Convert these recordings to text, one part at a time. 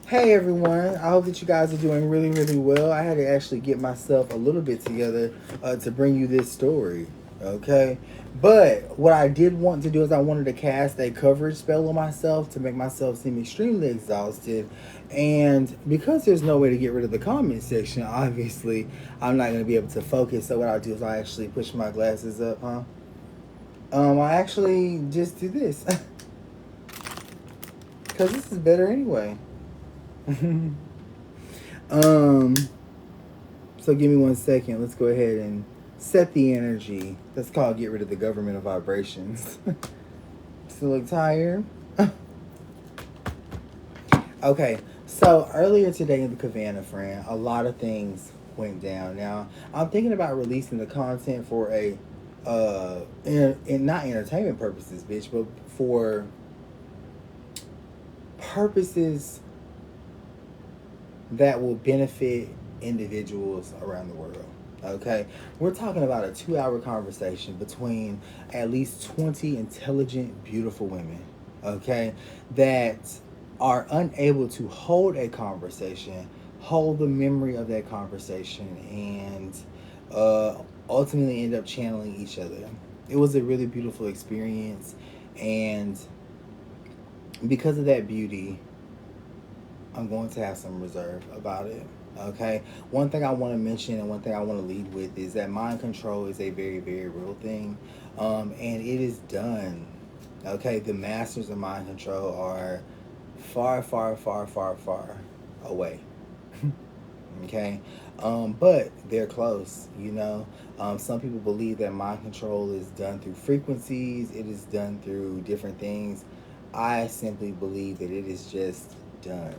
Hey everyone, I hope that you guys are doing really, really well. I had to actually get myself a little bit together to bring you this story, okay? But what I did want to do is I wanted to cast a coverage spell on myself to make myself seem extremely exhausted. And because there's no way to get rid of the comment section, obviously, I'm not going to be able to focus. So what I'll do is I actually push my glasses up, huh? I actually just do this because this is better anyway. um, So give me 1 second. Let's go ahead and set the energy. That's called get rid of the government of vibrations. Still look tired? Okay, so earlier today in the Cabana, friend, a lot of things went down. Now, I'm thinking about releasing the content for in not entertainment purposes, bitch, but for purposes that will benefit individuals around the world. Okay, we're talking about a 2 hour conversation between at least 20 intelligent, beautiful women, okay, that are unable to hold a conversation, hold the memory of that conversation, and ultimately end up channeling each other. It was a really beautiful experience, and because of that beauty, I'm going to have some reserve about it. Okay. One thing I want to mention and one thing I want to lead with is that mind control is a very, very real thing. And it is done. Okay. The masters of mind control are far, far, far, far, far away. Okay. But they're close, you know. Some people believe that mind control is done through frequencies, it is done through different things. I simply believe that it is just done.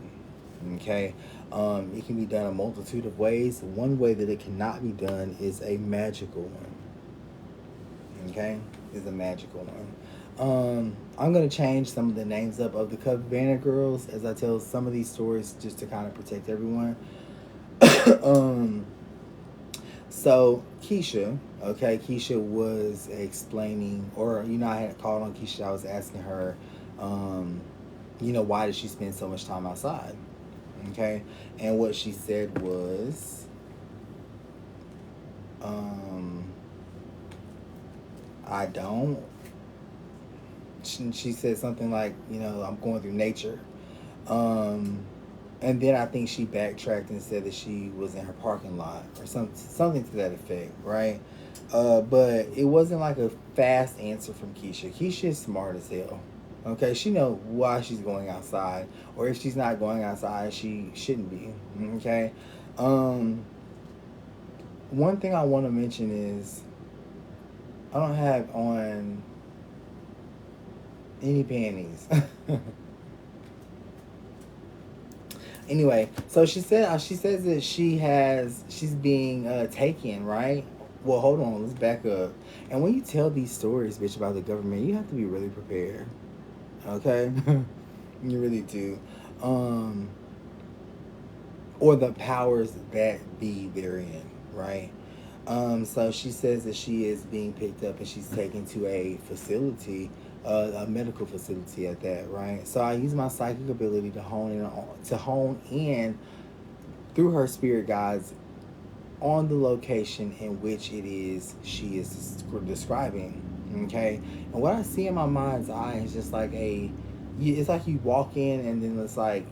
Okay. It can be done a multitude of ways. One way that it cannot be done is a magical one. Okay. Is a magical one. I'm gonna change some of the names up of the Cabana girls as I tell some of these stories just to kind of protect everyone. um, so Keisha, okay, Keisha was explaining, or I had called on Keisha. I was asking her, um, why does she spend so much time outside? Okay, and what she said was, um, I don't. She said something like, I'm going through nature. Um, and then I think she backtracked and said that she was in her parking lot or something to that effect, right? But it wasn't like a fast answer from Keisha. Keisha is smart as hell. Okay, she know why she's going outside, or if she's not going outside, she shouldn't be. Okay, um, one thing I want to mention is I don't have on any panties. Anyway, so she says that she's being taken, right? Well, hold on, let's back up. And when you tell these stories, bitch, about the government, you have to be really prepared. Okay, you really do. Um, or the powers that be therein, right? So she says that she is being picked up and she's taken to a facility, a medical facility at that, right? So I use my psychic ability to hone in through her spirit guides on the location in which it is she is describing. Okay, and what I see in my mind's eye is just like it's like you walk in and then it's like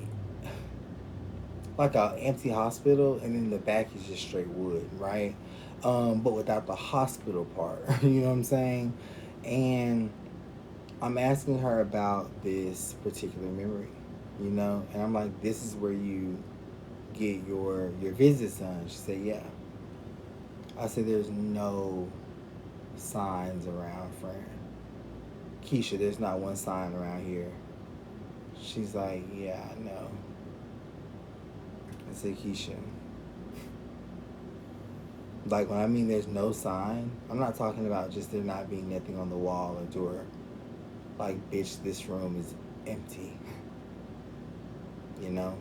a empty hospital, and then the back is just straight wood, right? But without the hospital part, you know what I'm saying? And I'm asking her about this particular memory, and I'm like, this is where you get your visits done. She said, yeah. I said, there's no signs around, friend. Keisha, there's not one sign around here. She's like, yeah, I know. I said, Keisha, like when I mean there's no sign, I'm not talking about just there not being nothing on the wall or door. Like, bitch, this room is empty. You know?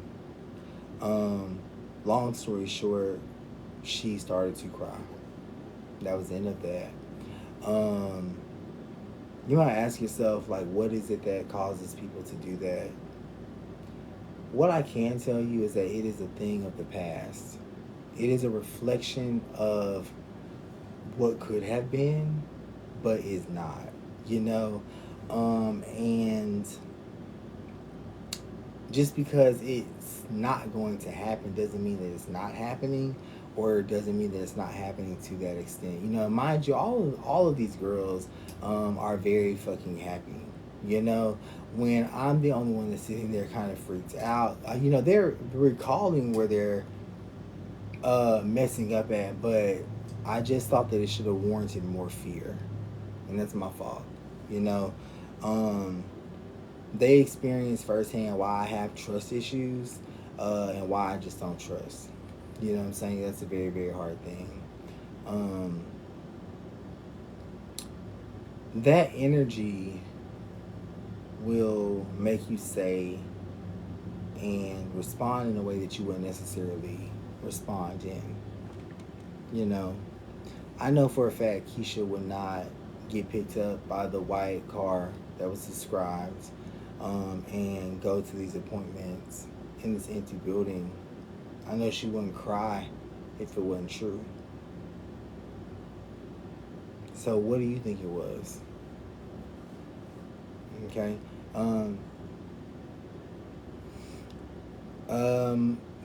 Um, Long story short, she started to cry. That was the end of that. Um, you might ask yourself, like, what is it that causes people to do that? What I can tell you is that it is a thing of the past. It is a reflection of what could have been, but is not. You know, and just because it's not going to happen doesn't mean that it's not happening, or doesn't mean that it's not happening to that extent. You know, mind you, all of these girls are very fucking happy. You know, when I'm the only one that's sitting there kind of freaked out, you know, they're recalling where they're messing up at, but I just thought that it should have warranted more fear, and that's my fault. You know, um, they experience firsthand why I have trust issues, and why I just don't trust. You know what I'm saying? That's a very, very hard thing. Um, that energy will make you say and respond in a way that you wouldn't necessarily respond in. You know, I know for a fact Keisha would not get picked up by the white car that was described, and go to these appointments in this empty building. I know she wouldn't cry if it wasn't true. So what do you think it was? Okay. Um,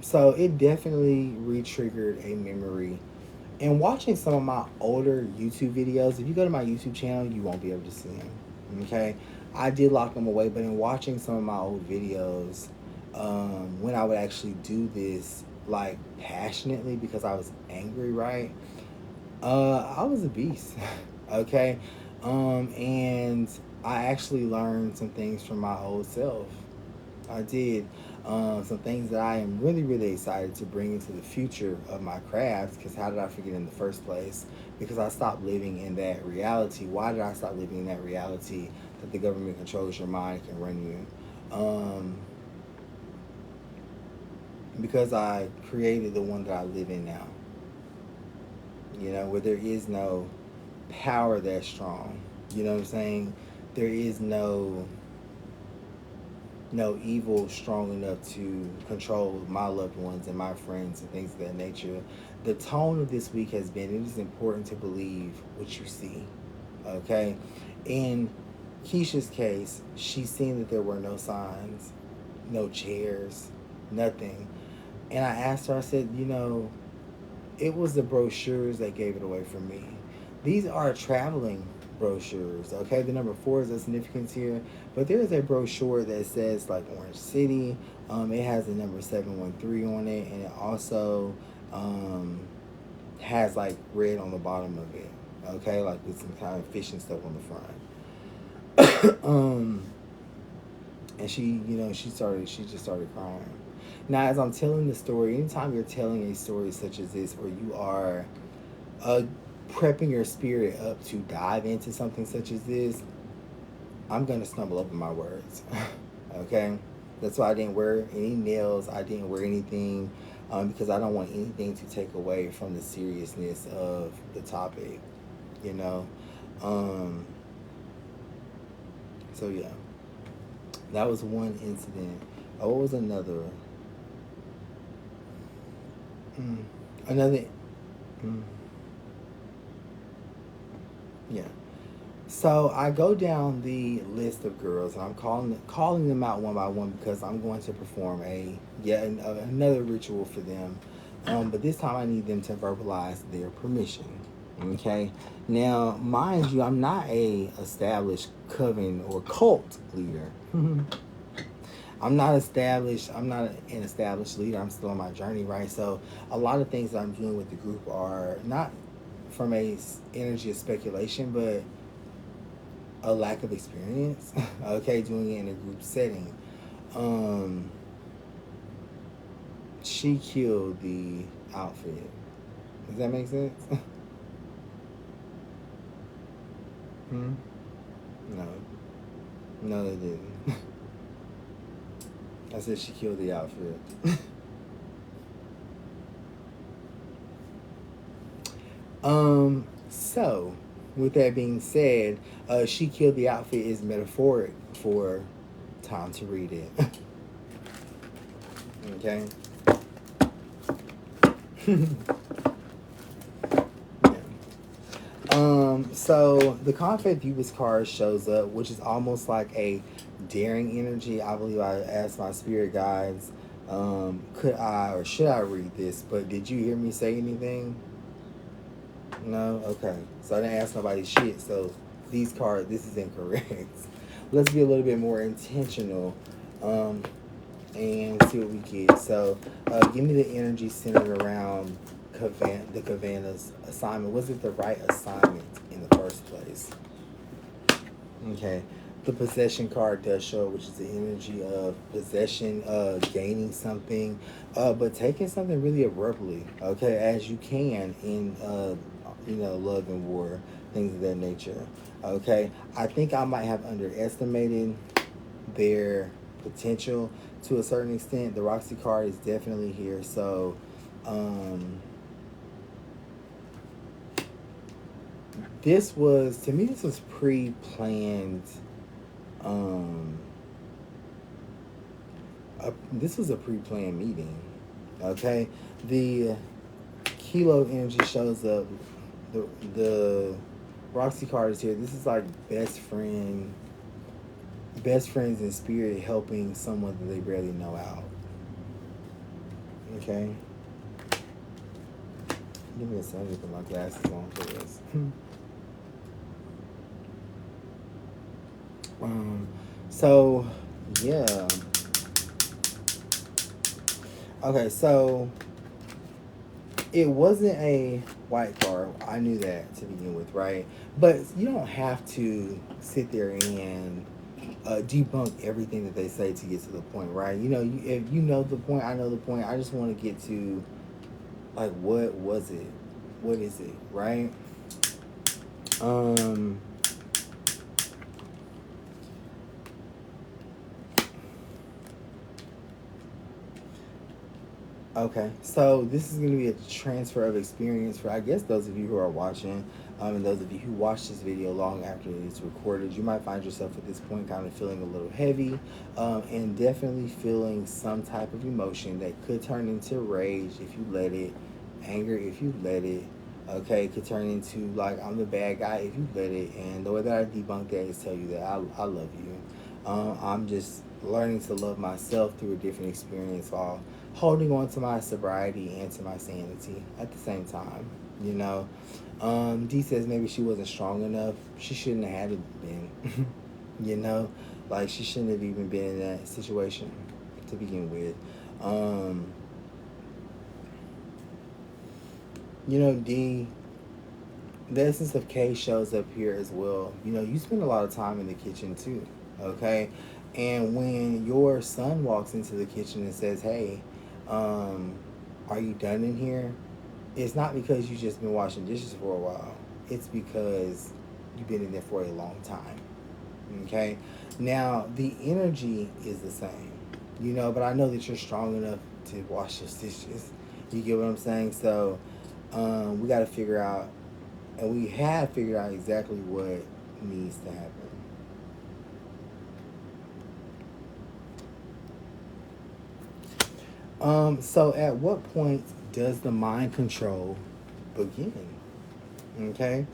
so it definitely re-triggered a memory. And watching some of my older YouTube videos, if you go to my YouTube channel, you won't be able to see them. Okay, I did lock them away, but in watching some of my old videos, when I would actually do this like passionately because I was angry, right? I was a beast. Okay, and I actually learned some things from my old self. I did. Some things that I am really, really excited to bring into the future of my craft. Because how did I forget in the first place? Because I stopped living in that reality. Why did I stop living in that reality that the government controls your mind and can run you? Because I created the one that I live in now. You know, where there is no power that strong. You know what I'm saying? There is no evil strong enough to control my loved ones and my friends and things of that nature. The tone of this week has been, it is important to believe what you see. Okay? In Keisha's case, she's seen that there were no signs, no chairs, nothing. And I asked her, I said, you know, it was the brochures that gave it away for me. These are traveling brochures. Okay, the number 4 is a significance here, but there is a brochure that says like Orange City. It has the number 713 on it, and it also has like red on the bottom of it. Okay, like with some kind of fishing stuff on the front. And she, you know, she just started crying. Now, as I'm telling the story, anytime you're telling a story such as this, or you are uh, prepping your spirit up to dive into something such as this, I'm gonna stumble over my words. Okay, that's why I didn't wear any nails. I didn't wear anything, because I don't want anything to take away from the seriousness of the topic. You know, um, so yeah, that was one incident. Oh, what was another? Mm, another. Mm, yeah. So I go down the list of girls, and I'm calling them out one by one because I'm going to perform another ritual for them. But this time I need them to verbalize their permission. Okay. Now, mind you, I'm not a established coven or cult leader. I'm not an established leader. I'm still on my journey, right? So a lot of things that I'm doing with the group are not from a energy of speculation, but a lack of experience. Okay, doing it in a group setting. Um, she killed the outfit. Does that make sense? Hmm? No. No, they didn't. I said she killed the outfit. So, with that being said, she killed the outfit is metaphoric for time to read it. Okay. So the conflict Ubis card shows up, which is almost like a daring energy. I believe I asked my spirit guides, could I or should I read this? But did you hear me say anything? No? Okay. So I didn't ask nobody shit, so these cards, this is incorrect. Let's be a little bit more intentional, and see what we get. So give me the energy centered around the Kavana's assignment. Was it the right assignment in the first place? Okay. The possession card does show, which is the energy of possession, gaining something, but taking something really abruptly. Okay, as you can in, love and war, things of that nature. Okay, I think I might have underestimated their potential to a certain extent. The Roxy card is definitely here, so this was, to me, this was pre-planned. Um, this was a pre-planned meeting. Okay, the Kilo energy shows up. The Roxy card is here. This is like best friends in spirit helping someone that they barely know out. Okay. Give me a second to put my glasses on for this. So yeah. Okay, so it wasn't a white card. I knew that to begin with, right? But you don't have to sit there and debunk everything that they say to get to the point, right? If you know the point, I know the point. I just want to get to, like, what was it? What is it, right? Okay, so this is going to be a transfer of experience for, I guess, those of you who are watching, and those of you who watch this video long after it's recorded. You might find yourself at this point kind of feeling a little heavy, and definitely feeling some type of emotion that could turn into rage if you let it, anger if you let it. Okay, it could turn into, like, I'm the bad guy if you let it. And the way that I debunk that is tell you that I love you. I'm just learning to love myself through a different experience while holding on to my sobriety and to my sanity at the same time. You know, D says maybe she wasn't strong enough. She shouldn't have had it been. You know, like, she shouldn't have even been in that situation to begin with. D, the essence of K shows up here as well. You spend a lot of time in the kitchen too, okay? And when your son walks into the kitchen and says, hey, are you done in here? It's not because you've just been washing dishes for a while. It's because you've been in there for a long time, okay? Now, the energy is the same, but I know that you're strong enough to wash those dishes. You get what I'm saying? So we got to figure out, and we have figured out exactly what needs to happen. So at what point does the mind control begin? Okay.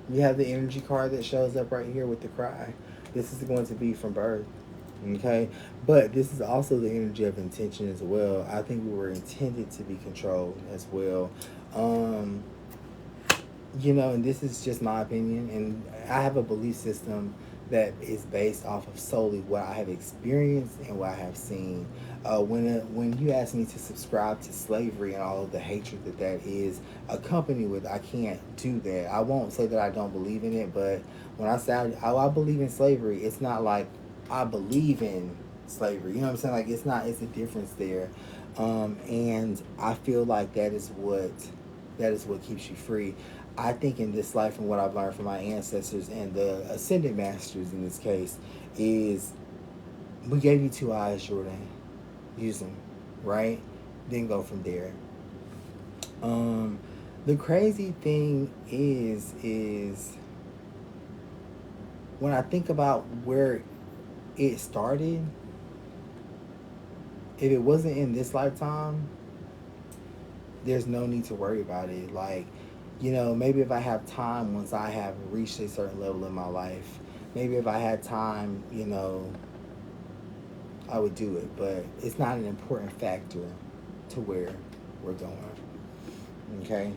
We have the energy card that shows up right here with the cry. This is going to be from birth. Okay. But this is also the energy of intention as well. I think we were intended to be controlled as well. And this is just my opinion, and I have a belief system that is based off of solely what I have experienced and what I have seen. When you ask me to subscribe to slavery and all of the hatred that is accompanied with, I can't do that. I won't say that I don't believe in it, but when I say I believe in slavery, it's not like I believe in slavery. You know what I'm saying? Like, it's a difference there. And I feel like that is what keeps you free. I think in this life, and what I've learned from my ancestors and the ascended masters in this case, is we gave you 2 eyes, Jordan. Use them, right? Then go from there. The crazy thing is when I think about where it started, if it wasn't in this lifetime, there's no need to worry about it. Like, maybe if I have time once I have reached a certain level in my life, maybe if I had time, I would do it. But it's not an important factor to where we're going. Okay.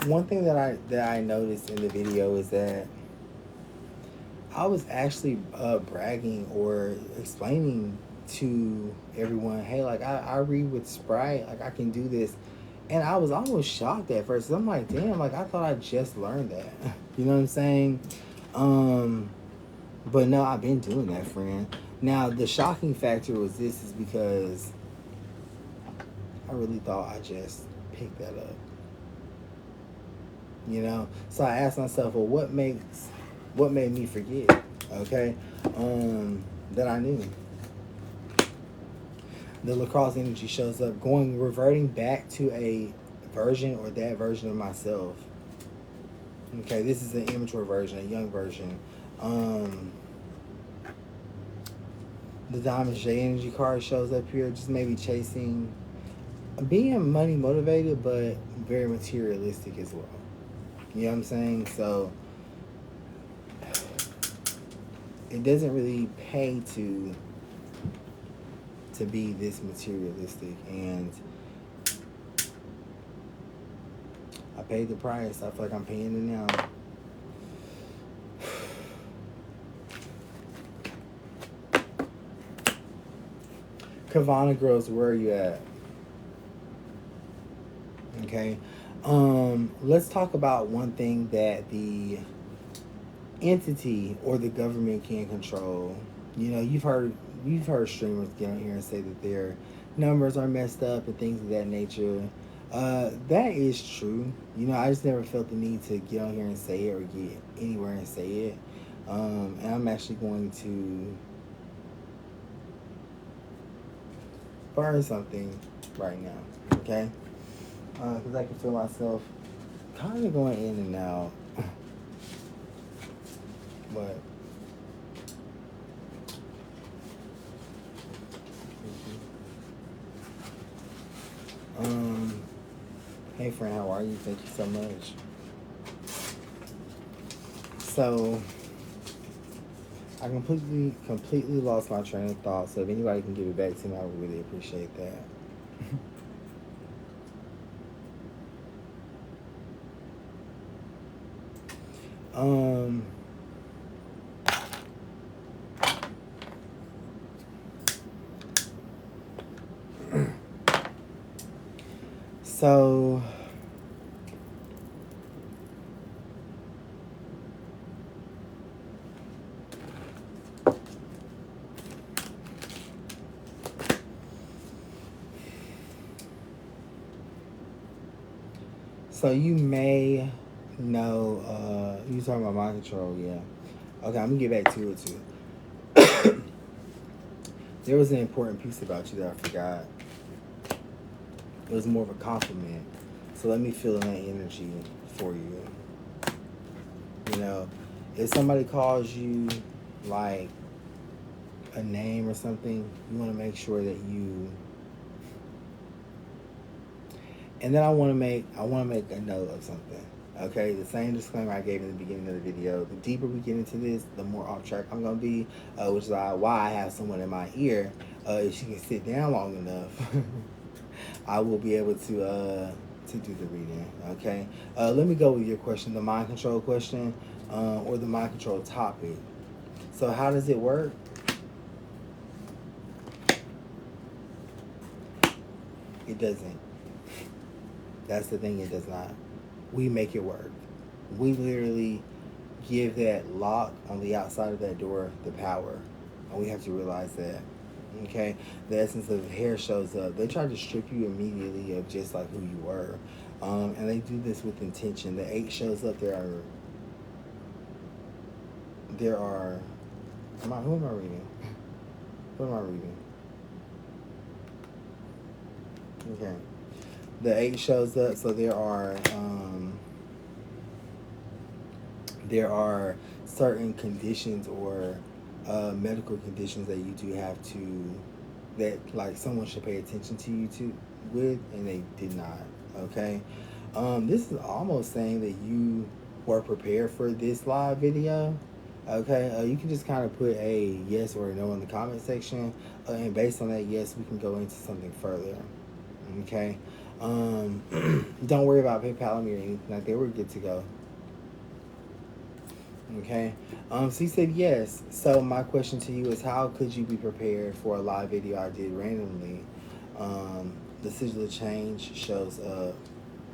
One thing that I noticed in the video is that I was actually bragging or explaining to everyone, hey, like I read with Sprite, like I can do this, and I was almost shocked at first. 'Cause I'm like, damn, like I thought I just learned that. You know what I'm saying? Um, but no, I've been doing that, friend. Now the shocking factor was this is because I really thought I just picked that up. So I asked myself, well, what made me forget? Okay, that I knew. The lacrosse energy shows up, reverting back to a version or that version of myself. Okay, this is an immature version, a young version. The Diamond J energy card shows up here, just maybe chasing, being money motivated, but very materialistic as well. You know what I'm saying? So it doesn't really pay to be this materialistic, and I paid the price. I feel like I'm paying it now. Kavana girls, where are you at? Okay. Let's talk about one thing that the entity or the government can control. You've heard streamers get on here and say that their numbers are messed up and things of that nature. That is true. I just never felt the need to get on here and say it or get anywhere and say it. And I'm actually going to burn something right now, okay? Because I can feel myself kind of going in and out. But hey friend, how are you? Thank you so much. So I completely lost my train of thought. So if anybody can give it back to me, I would really appreciate that. So you may know, you talking about mind control, yeah. Okay, I'm gonna get back to it too. There was an important piece about you that I forgot. It was more of a compliment. So let me fill in that energy for you. If somebody calls you like a name or something, you want to make sure that you. And then I want to make a note of something. Okay, the same disclaimer I gave in the beginning of the video. The deeper we get into this, the more off track I'm gonna be, which is why I have someone in my ear. If she can sit down long enough, I will be able to do the reading. Okay, let me go with your question, the mind control question, or the mind control topic. So how does it work? It doesn't. That's the thing, it does not. We make it work. We literally give that lock on the outside of that door the power. And we have to realize that. Okay? The essence of hair shows up. They try to strip you immediately of just like who you were. And they do this with intention. The 8 shows up. There are who am I reading? What am I reading? Okay. The 8 shows up, so there are there are certain conditions or medical conditions that you do have to, that like someone should pay attention to you to with, and they did not. Okay, this is almost saying that you were prepared for this live video. Okay, you can just kind of put a yes or a no in the comment section, and based on that yes, we can go into something further. Okay, don't worry about PayPal me or anything like that. We're good to go. Okay. So you said yes. So my question to you is, how could you be prepared for a live video I did randomly? The sigil of change shows up.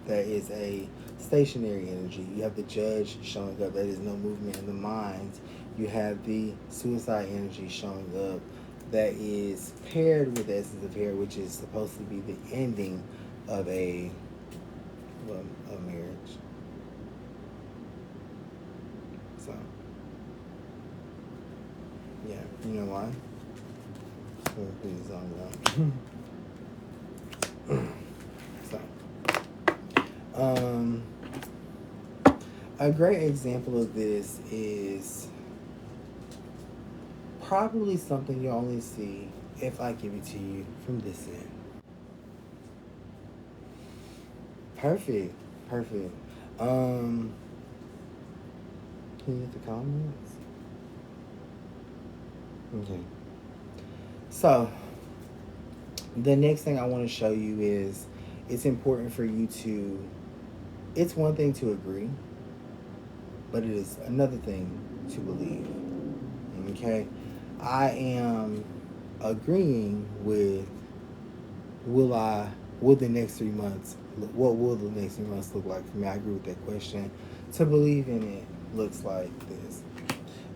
That is a stationary energy. You have the judge showing up. That is no movement in the mind. You have the suicide energy showing up. That is paired with the essence of hair, which is supposed to be the ending of a marriage. So. Yeah, you know why? So, a great example of this is probably something you only see if I give it to you from this end. Perfect, perfect. Can you get the comments? Okay. So, the next thing I want to show you is it's important for you to, it's one thing to agree, but it is another thing to believe. Okay? I am agreeing with, will the next 3 months, what will the next 3 months look like for me? I agree with that question. To believe in it looks like this.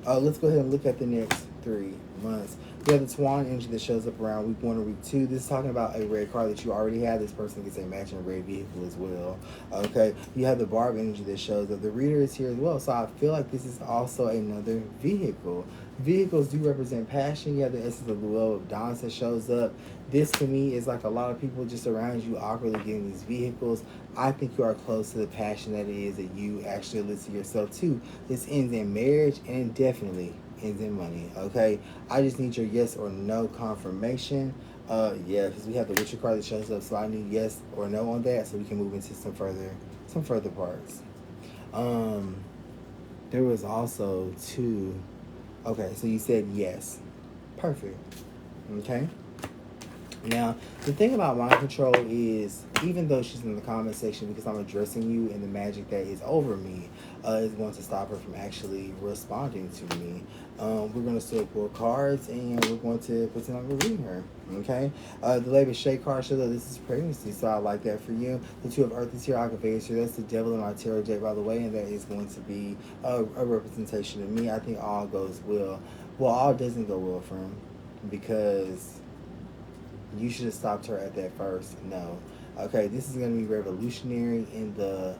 Let's go ahead and look at the next 3 months. We have the Swan energy that shows up around week 1 or week 2. This is talking about a red car that you already have. This person gets a matching red vehicle as well. Okay, you have the Barb energy that shows up. The reader is here as well, so I feel like this is also another vehicle. Vehicles do represent passion. You have the essence of the well of Dance that shows up. This to me is like a lot of people just around you awkwardly getting these vehicles. I think you are close to the passion that it is that you actually listen to yourself to. This ends in marriage and definitely ends in money. Okay, I just need your yes or no confirmation. Yeah, because we have the Witcher card that shows up, so I need yes or no on that, so we can move into some further parts. There was also two. Okay, so you said yes. Perfect. Okay. Now, the thing about mind control is, even though she's in the comment section, because I'm addressing you and the magic that is over me, is going to stop her from actually responding to me. We're going to still pull cards, and we're going to pretend I'm reading her. Okay? The Labor Shade card shows that this is pregnancy, so I like that for you. The Two of Earth is here, Aggravator is here. That's the devil in my tarot deck, by the way, and that is going to be a representation of me. I think all goes well. Well, all doesn't go well for him, because you should have stopped her at that first. No. Okay, this is going to be revolutionary in the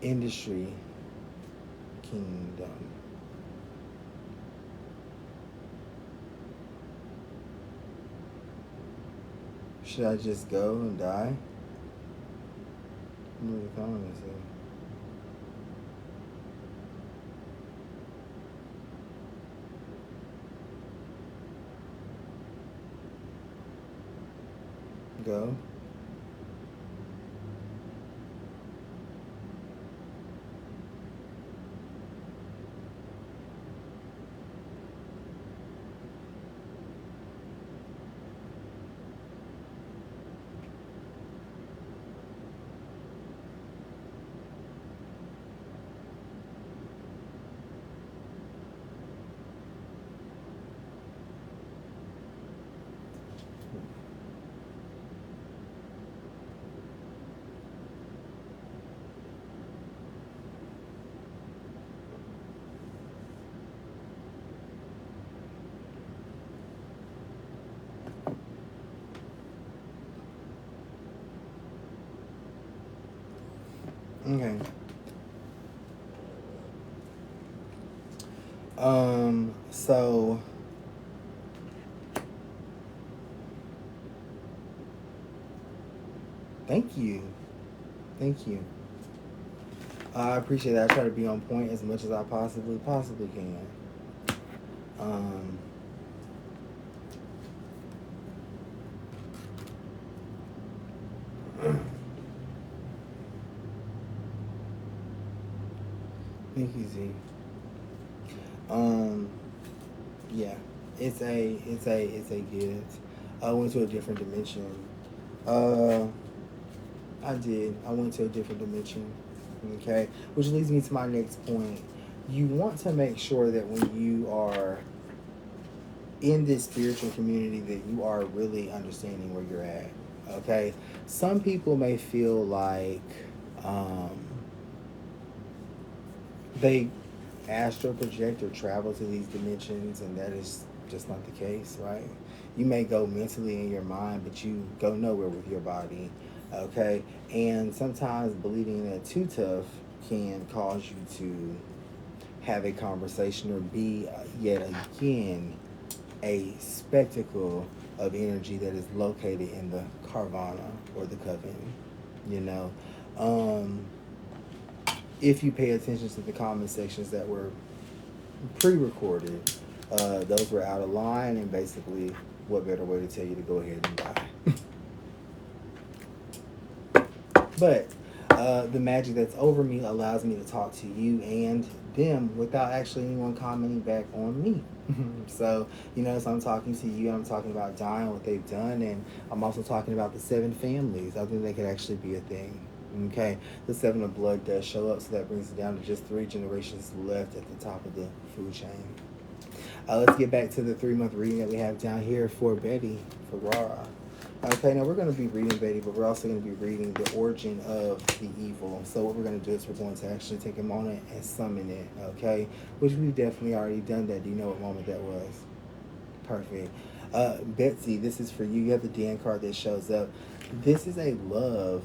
industry kingdom. Should I just go and die? What are the comments say? Go. Okay. So Thank you. Thank you. I appreciate that. I try to be on point as much as I possibly can. Um, Thank you, Z. Um, yeah, it's a gift. I went to a different dimension. Uh, I did. I went to a different dimension. Okay, which leads me to my next point. You want to make sure that when you are in this spiritual community, that you are really understanding where you're at. Okay, some people may feel like um, they astral project or travel to these dimensions, and that is just not the case, right? You may go mentally in your mind, but you go nowhere with your body, okay? And sometimes believing that too tough can cause you to have a conversation or be yet again a spectacle of energy that is located in the Carvana or the coven, you know. Um, if you pay attention to the comment sections that were pre-recorded, those were out of line, and basically, what better way to tell you to go ahead and die? But the magic that's over me allows me to talk to you and them without actually anyone commenting back on me. So, so I'm talking to you, I'm talking about dying, what they've done, and I'm also talking about the 7 families. I think they could actually be a thing. Okay, the 7 of blood does show up, so that brings it down to just 3 generations left at the top of the food chain. Let's get back to the 3-month reading that we have down here for Betty, for Rara. Okay, now we're going to be reading Betty, but we're also going to be reading the origin of the evil. So what we're going to do is we're going to actually take a moment and summon it, okay? Which we've definitely already done that. Do you know what moment that was? Perfect. Betsy, this is for you. You have the Dan card that shows up. This is a love,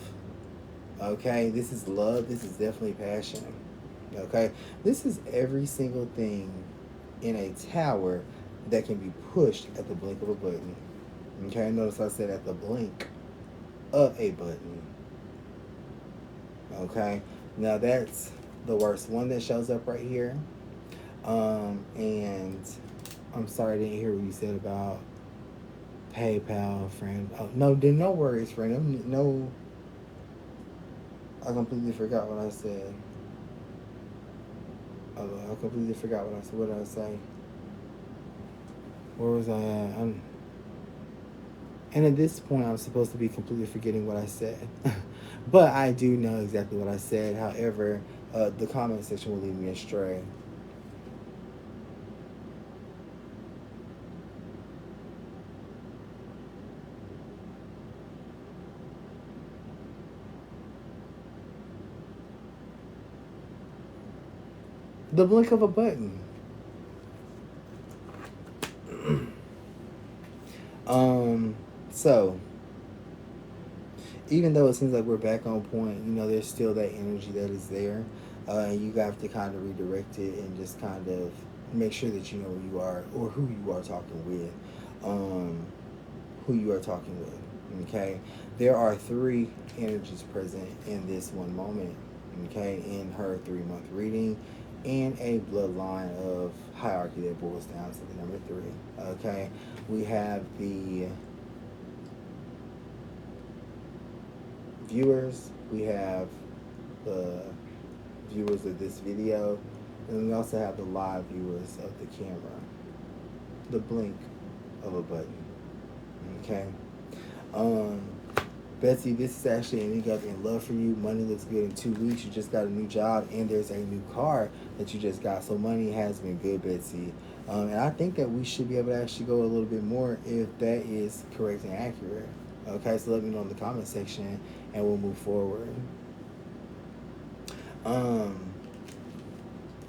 okay? This is love. This is definitely passion, okay? This is every single thing in a tower that can be pushed at the blink of a button. Okay, notice I said at the blink of a button. Okay, now that's the worst one that shows up right here. And I'm sorry I didn't hear what you said about PayPal, friend. Oh, no, then no worries, friend. No, I completely forgot what I said. I completely forgot what I said. What did I say? Where was I at? And at this point, I'm supposed to be completely forgetting what I said. But I do know exactly what I said. However, the comment section will lead me astray. The blink of a button. So even though it seems like we're back on point, there's still that energy that is there. And you have to kind of redirect it and just kind of make sure that you know who you are or who you are talking with. Who you are talking with. Okay? There are 3 energies present in this one moment. Okay? In her 3-month reading. And a bloodline of hierarchy that boils down to the number 3. Okay? We have the viewers, we have the viewers of this video, and we also have the live viewers of the camera. The blink of a button. Okay? Betsy, this is actually ending up in love for you. Money looks good in 2 weeks. You just got a new job, and there's a new car that you just got. So money has been good, Betsy. And I think that we should be able to actually go a little bit more if that is correct and accurate. Okay, so let me know in the comment section, and we'll move forward.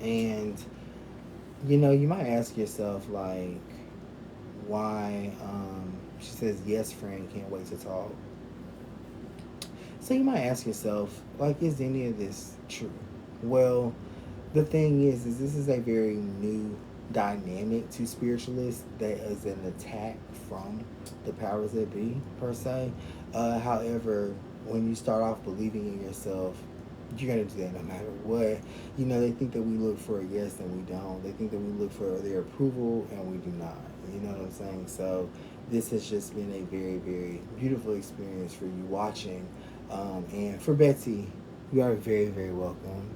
And you might ask yourself, like, why? She says, "Yes, friend, can't wait to talk." So you might ask yourself, like, is any of this true? Well, the thing is this is a very new dynamic to spiritualists that is an attack from the powers that be, per se. However, when you start off believing in yourself, you're gonna do that no matter what. You know, they think that we look for a yes and we don't. They think that we look for their approval and we do not. You know what I'm saying? So this has just been a very, very beautiful experience for you watching. And for Betsy, you are very, very welcome.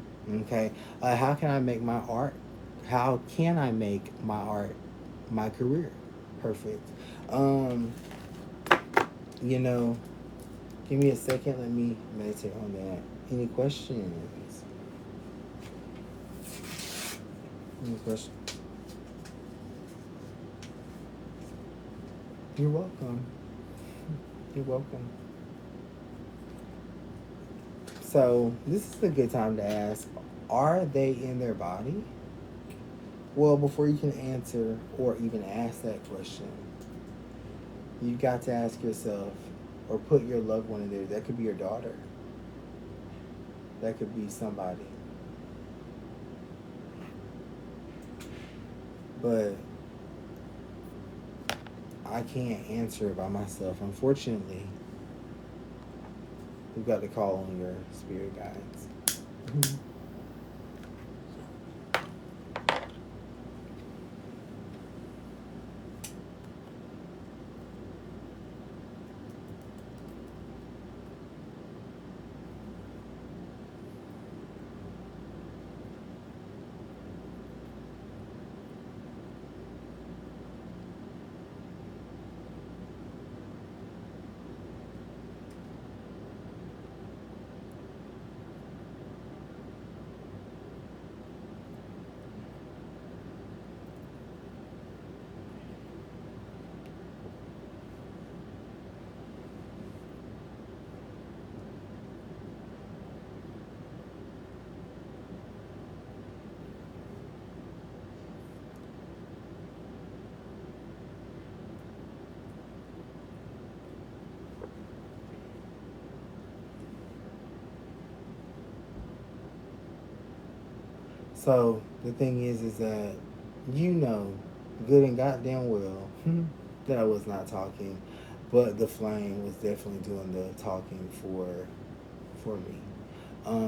Okay. How can I make my art? How can I make my art my career? Perfect. Um, you know, give me a second. Let me meditate on that. Any questions? Any questions? You're welcome. You're welcome. So, this is a good time to ask, are they in their body? Well, before you can answer or even ask that question, you've got to ask yourself or put your loved one in there. That could be your daughter. That could be somebody. But I can't answer it by myself. Unfortunately, we've got to call on your spirit guides. Mm-hmm. So the thing is that you know good and goddamn well that I was not talking, but the flame was definitely doing the talking for me.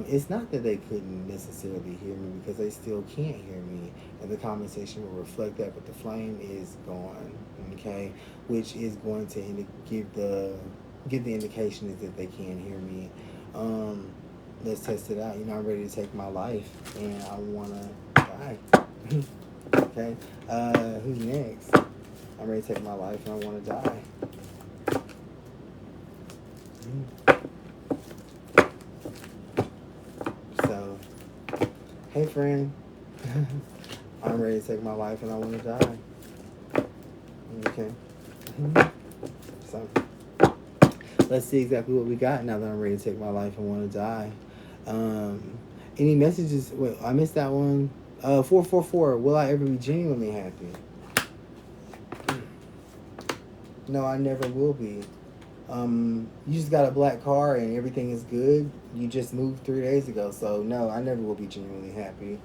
It's not that they couldn't necessarily hear me because they still can't hear me, and the conversation will reflect that. But the flame is gone, okay, which is going to give the indication is that they can hear me. Um, let's test it out. You know, I'm ready to take my life, and I wanna die. Okay, who's next? I'm ready to take my life, and I wanna die. So, hey friend, I'm ready to take my life and I want to die. Okay. So, let's see exactly what we got now that I'm ready to take my life and want to die. Any messages? Wait, I missed that one. 444. Will I ever be genuinely happy? No, I never will be. You just got a black car and everything is good. You just moved 3 days ago, so no, I never will be genuinely happy.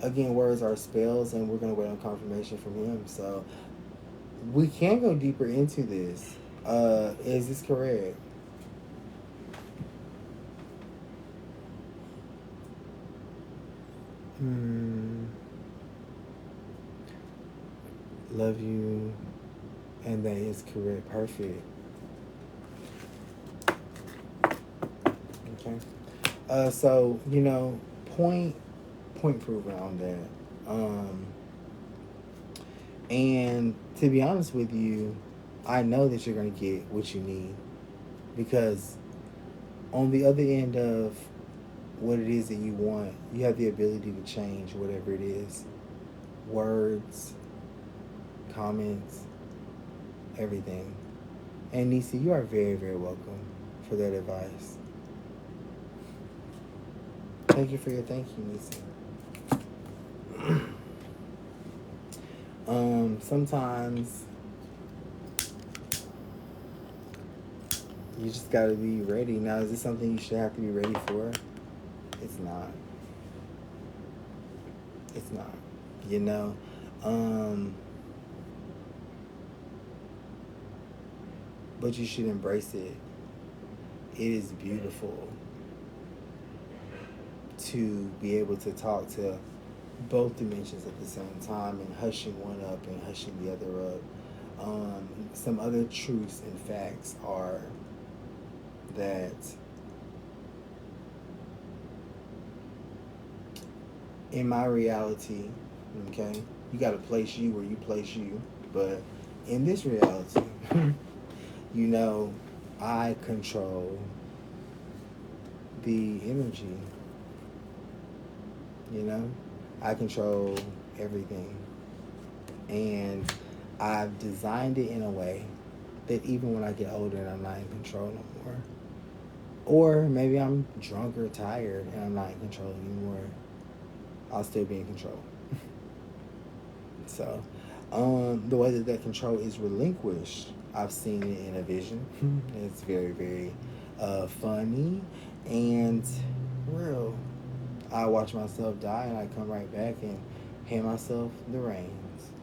Again, words are spells, and we're gonna wait on confirmation from him. So we can go deeper into this. Is this correct? Hmm. Love you, and that is correct. Perfect. Okay. So you know, point proven on that. And to be honest with you, I know that you're gonna get what you need because on the other end of what it is that you want, you have the ability to change whatever it is. Words, comments, everything. And Nisi, you are very, very welcome for that advice. Thank you for your thank you, Nisi. Sometimes you just gotta be ready. Now, is this something you should have to be ready for? It's not. It's not. You know? But you should embrace it. it is beautiful to be able to talk to both dimensions at the same time and hushing one up and hushing the other up. Some other truths and facts are that in my reality, okay, you got to place you where you place you, but in this reality, you know, I control the energy, you know, I control everything. And I've designed it in a way that even when I get older and I'm not in control no more, or maybe I'm drunk or tired and I'm not in control anymore, I'll still be in control. So, the way that that control is relinquished, I've seen it in a vision. It's very, very funny and real. I watch myself die and I come right back and hand myself the reins.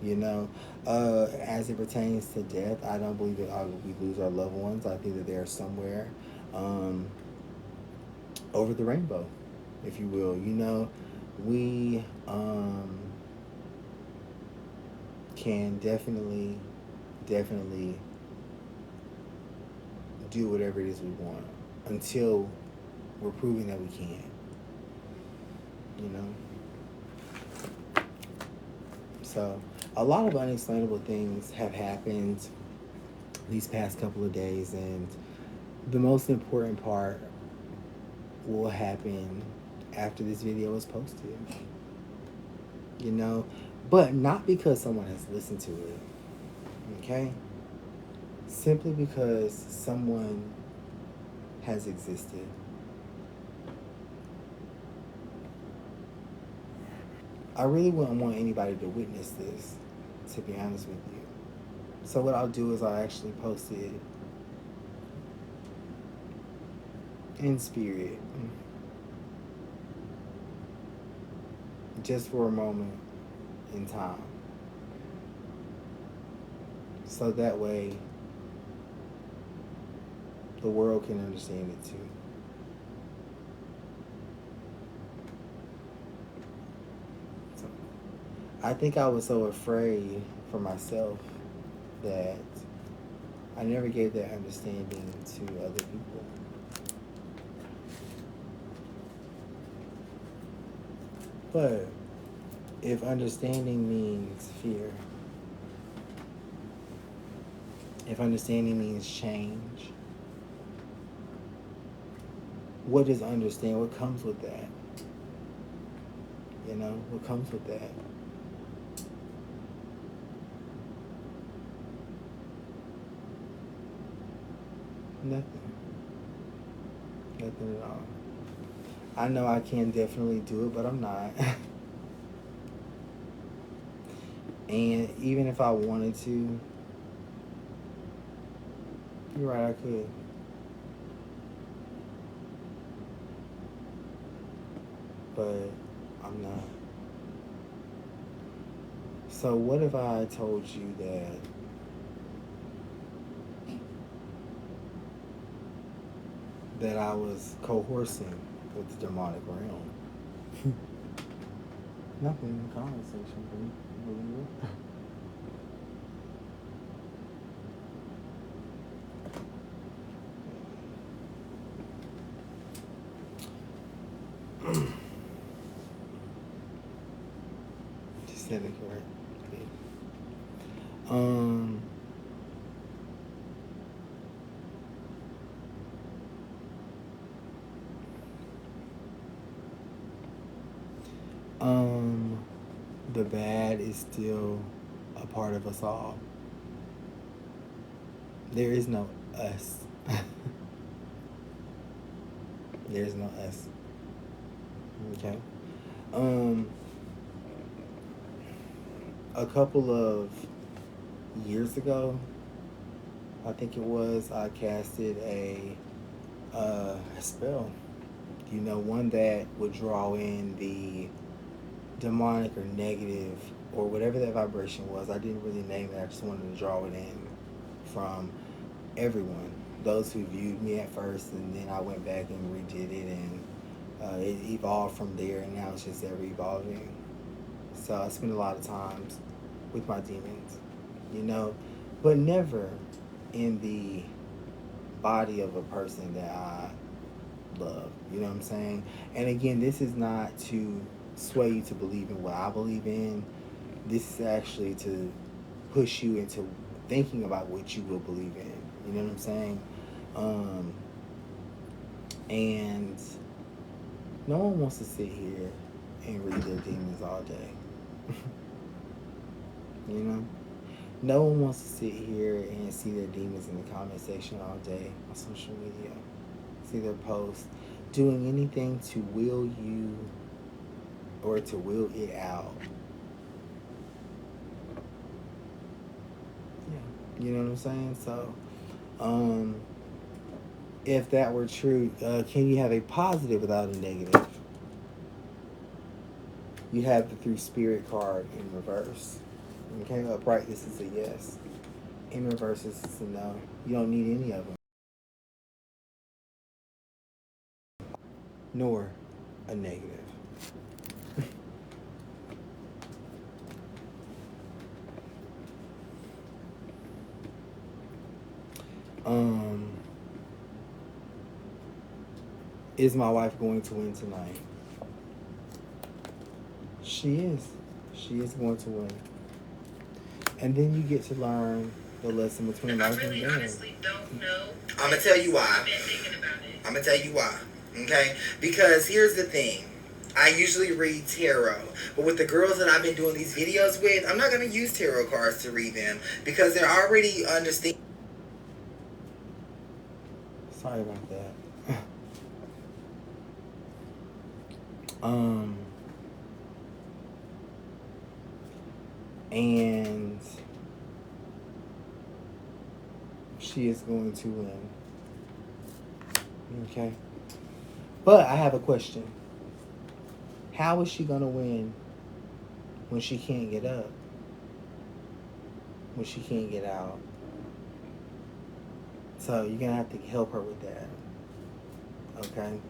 You know, as it pertains to death, I don't believe that we lose our loved ones. I think that they're somewhere um, over the rainbow, if you will. You know, we can definitely do whatever it is we want until we're proving that we can. You know, so a lot of unexplainable things have happened these past couple of days, and the most important part will happen after this video is posted. You know, but not because someone has listened to it, okay? Simply because someone has existed. I really wouldn't want anybody to witness this, to be honest with you. So what I'll do is I'll actually post it in spirit, just for a moment in time. So that way the world can understand it too. So I think I was so afraid for myself that I never gave that understanding to other people. But if understanding means fear, if understanding means change, what does understand? What comes with that? You know, what comes with that? Nothing. Nothing at all. I know I can definitely do it, but I'm not. And even if I wanted to, you're right, I could. But I'm not. So what if I told you that I was coercing with the demonic realm? Nothing in the comment section, believe it. Just said it correct. Um, the bad is still a part of us all. There is no us. There is no us. Okay. A couple of years ago, I think it was, I casted a spell. You know, one that would draw in the demonic or negative or whatever that vibration was. I didn't really name it. I just wanted to draw it in from everyone. those who viewed me at first, and then I went back and redid it, and it evolved from there, and now it's just ever evolving. So I spend a lot of times with my demons, you know, but never in the body of a person that I love. You know what I'm saying? And again, this is not to sway you to believe in what I believe in. This is actually to push you into thinking about what you will believe in. You know what I'm saying? And no one wants to sit here and read their demons all day. You know? No one wants to sit here and see their demons in the comment section all day on social media. See their posts. Doing anything to will you or to will it out. Yeah. You know what I'm saying? So, if that were true, can you have a positive without a negative? You have the 3 spirit card in reverse. Okay, upright, this is a yes. In reverse, this is a no. You don't need any of them. Nor a negative. Is my wife going to win tonight? She is. She is going to win. And then you get to learn the lesson between life and death. I honestly don't know. I'm going to tell you why. I've been thinking about it. I'm going to tell you why. Okay? Because here's the thing. I usually read tarot. But with the girls that I've been doing these videos with, I'm not going to use tarot cards to read them. Because they're already understanding. Sorry about that. And she is going to win. Okay. But I have a question. How is she going to win when she can't get up? When she can't get out? So you're going to have to help her with that. Okay?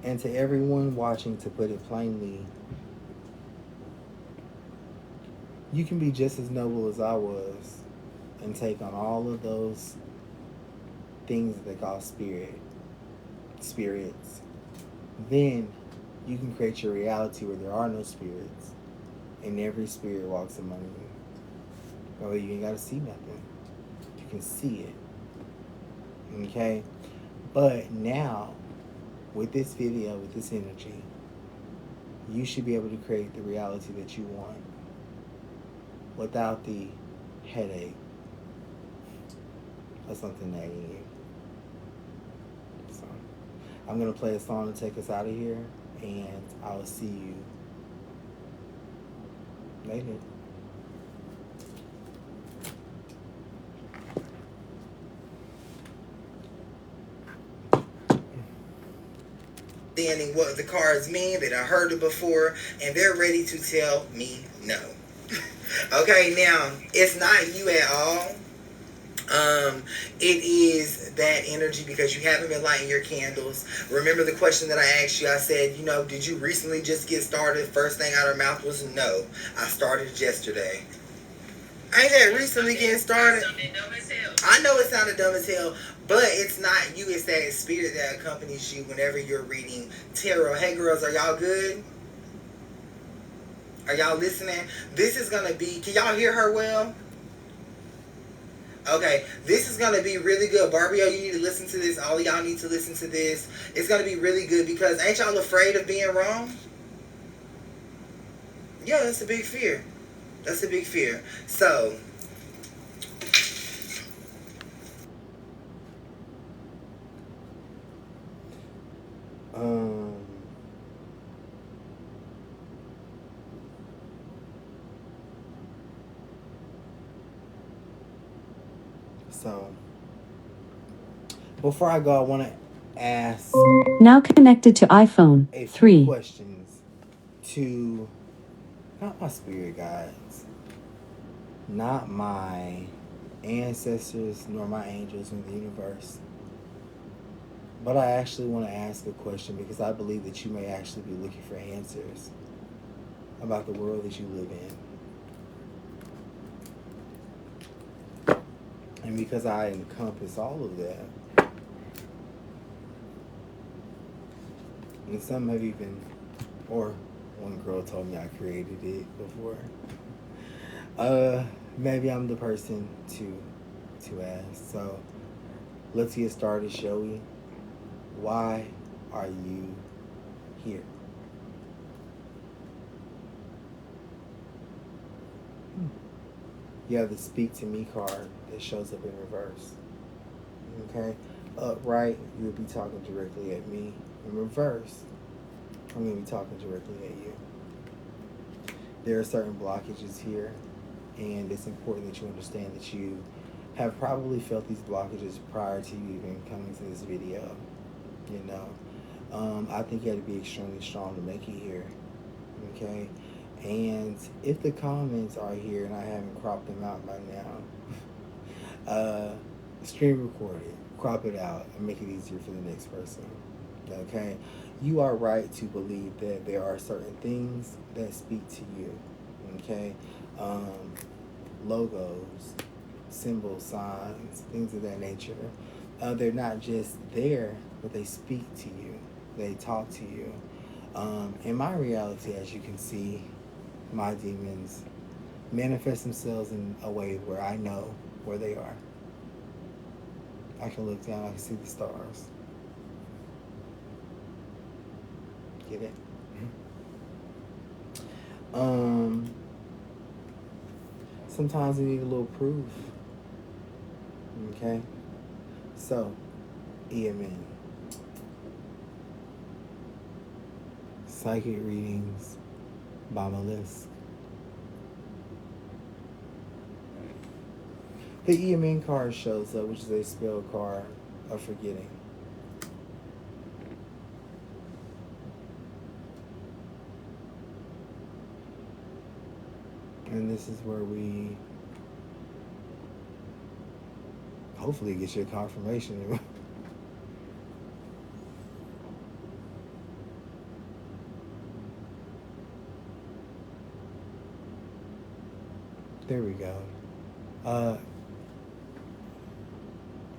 And to everyone watching, to put it plainly, you can be just as noble as I was and take on all of those things that they call spirits. Then you can create your reality where there are no spirits, and every spirit walks among you. Well, you ain't got to see nothing. You can see it. Okay? But now, with this video, with this energy, you should be able to create the reality that you want without the headache of something nagging you. So, I'm going to play a song to take us out of here, and I'll see you later. Understanding what the cards mean, that I heard it before, and they're ready to tell me no. Okay, now, it's not you at all. It is that energy because you haven't been lighting your candles. Remember the question that I asked you? I said, you know, did you recently just get started? First thing out of her mouth was no. I started yesterday. Ain't that recently getting started? I know it sounded dumb as hell, but it's not you. It's that spirit that accompanies you whenever you're reading tarot. Hey, girls, are y'all good? Are y'all listening? This is going to be... Can y'all hear her well? Okay, this is going to be really good. Barbie, you need to listen to this. All of y'all need to listen to this. It's going to be really good because ain't y'all afraid of being wrong? Yeah, that's a big fear. That's a big fear. So... So, before I go, I want to ask... Now connected to iPhone a few 3. questions to... Not my spirit guides. Not my ancestors, nor my angels in the universe. But I actually want to ask a question because I believe that you may actually be looking for answers about the world that you live in. And because I encompass all of that, and some have even, or one girl told me I created it before. Maybe I'm the person to ask. So let's get started, shall we? Why are you here? You have the Speak to Me card that shows up in reverse. Okay? Upright, you'll be talking directly at me. In reverse, I'm going to be talking directly at you. There are certain blockages here, and it's important that you understand that you have probably felt these blockages prior to you even coming to this video. You know, I think you had to be extremely strong to make it here. Okay? And if the comments are here and I haven't cropped them out by now, screen record it, crop it out, and make it easier for the next person. Okay? You are right to believe that there are certain things that speak to you. Okay? Logos, symbols, signs, things of that nature. They're not just there, but they speak to you. They talk to you. In my reality, as you can see, my demons manifest themselves in a way where I know where they are. I can look down, I can see the stars. Get it? Sometimes we need a little proof. Okay? So, EMN. Psychic readings by Melissa. The EMN card shows up, which is a spell card of forgetting. And this is where we hopefully get your confirmation. There we go.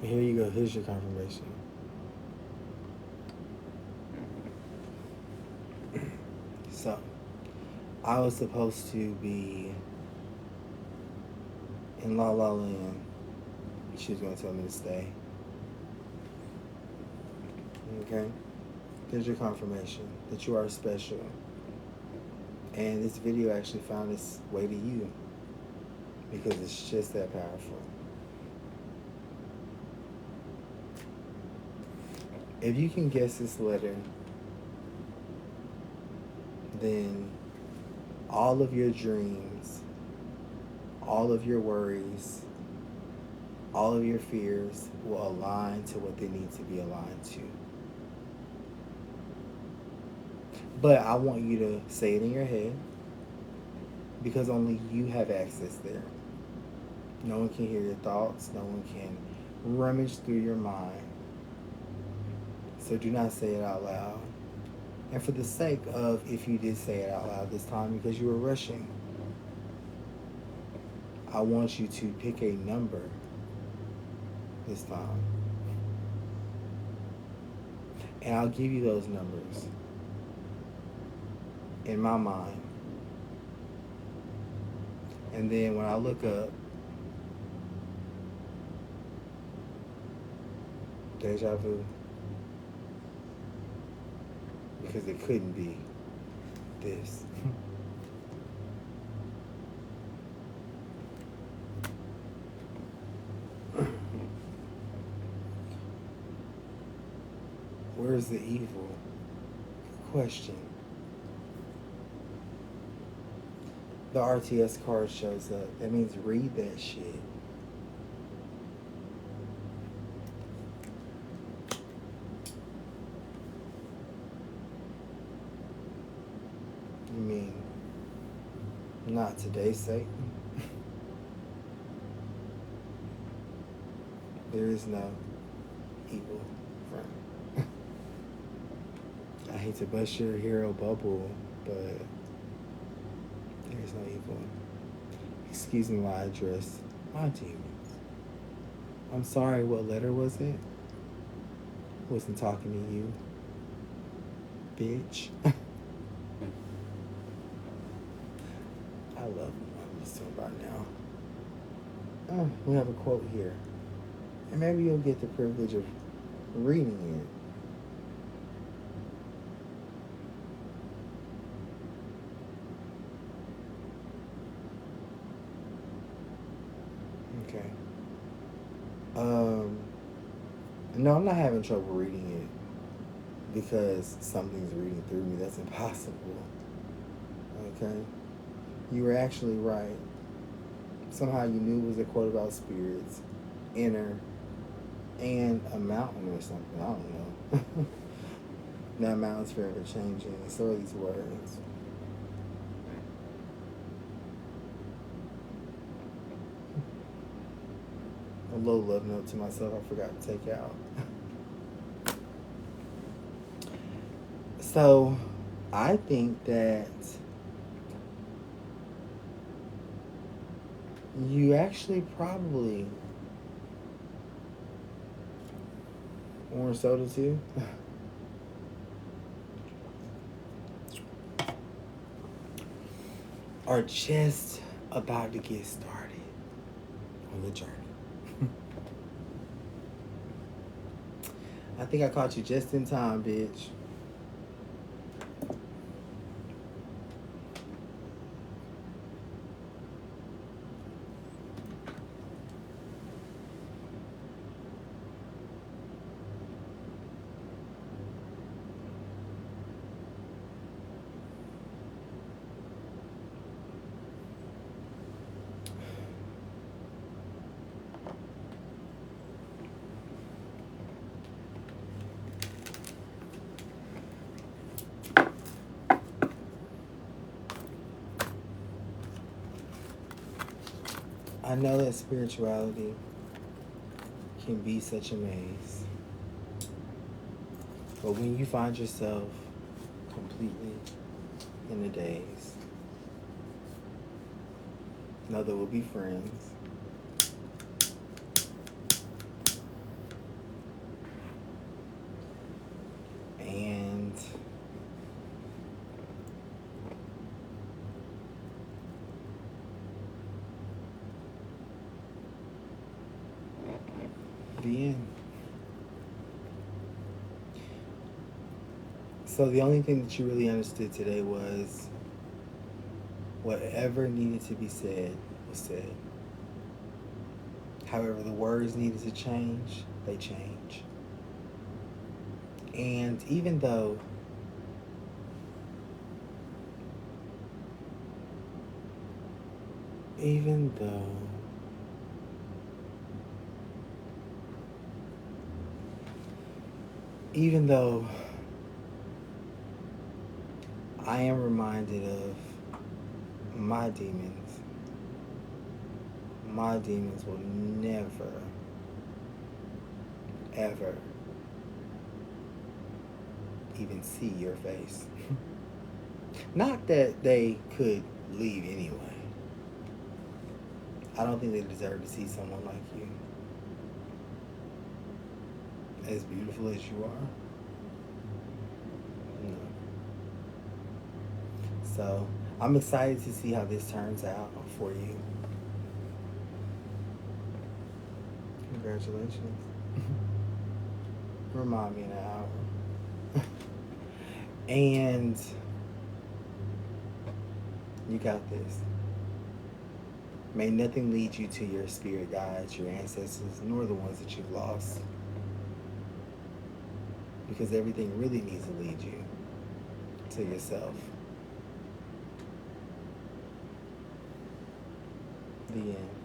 Here you go. Here's your confirmation. So, I was supposed to be in La La Land. She was going to tell me to stay. Okay? There's your confirmation that you are special. And this video actually found its way to you because it's just that powerful. If you can guess this letter, then all of your dreams, all of your worries, all of your fears will align to what they need to be aligned to. But I want you to say it in your head because only you have access there. No one can hear your thoughts. No one can rummage through your mind. So do not say it out loud. And for the sake of if you did say it out loud this time because you were rushing, I want you to pick a number this time. And I'll give you those numbers in my mind. And then when I look up, deja vu. Because it couldn't be this. Where's the evil? Question. The RTS card shows up. That means read that shit. You mean not today, Satan? There is no evil friend. I hate to bust your hero bubble, but there is no evil. Excuse me while I address my demons. I'm sorry, what letter was it? Wasn't talking to you, bitch. I love what I'm just talking about now. Oh, we have a quote here. And maybe you'll get the privilege of reading it. Okay. No, I'm not having trouble reading it because something's reading through me. That's impossible. Okay? You were actually right. Somehow you knew it was a quote about spirits, inner, and a mountain or something. I don't know. That mountain's forever changing. So are these words. A little love note to myself I forgot to take out. So, I think that you actually probably orange soda too. Are just about to get started on the journey. I think I caught you just in time, bitch. I know that spirituality can be such a maze. But when you find yourself completely in a daze, know that we'll be friends. And the end. So the only thing that you really understood today was whatever needed to be said was said. However, the words needed to change, they change. And even though I am reminded of my demons will never, ever even see your face. Not that they could leave anyway. I don't think they deserve to see someone like you. As beautiful as you are. No. So, I'm excited to see how this turns out for you. Congratulations. Remind me in an hour. And you got this. May nothing lead you to your spirit guides, your ancestors, nor the ones that you've lost. Because everything really needs to lead you to yourself. The end.